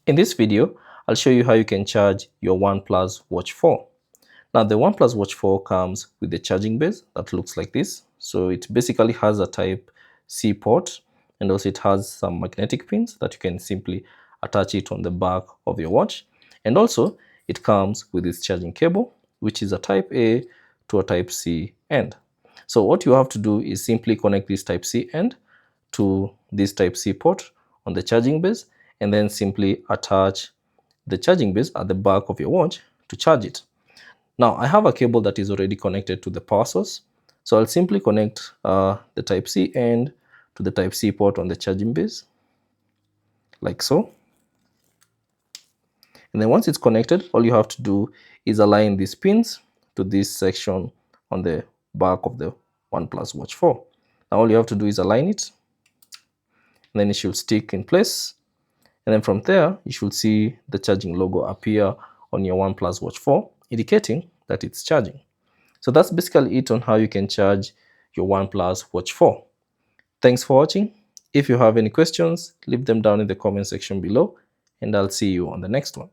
In this video, I'll show you how you can charge your OnePlus Watch 4. Now, the OnePlus Watch 4 comes with a charging base that looks like this. So it basically has a Type-C port, and also it has some magnetic pins that you can simply attach it on the back of your watch. And also it comes with its charging cable, which is a Type-A to a Type-C end. So what you have to do is simply connect this Type-C end to this Type-C port on the charging base, and then simply attach the charging base at the back of your watch to charge it. Now, I have a cable that is already connected to the power source, so I'll simply connect the Type-C end to the Type-C port on the charging base, like so. And then once it's connected, all you have to do is align these pins to this section on the back of the OnePlus Watch 4. Now all you have to do is align it, and then it should stick in place. And then from there, you should see the charging logo appear on your OnePlus Watch 4, indicating that it's charging. So that's basically it on how you can charge your OnePlus Watch 4. Thanks for watching. If you have any questions, leave them down in the comment section below, and I'll see you on the next one.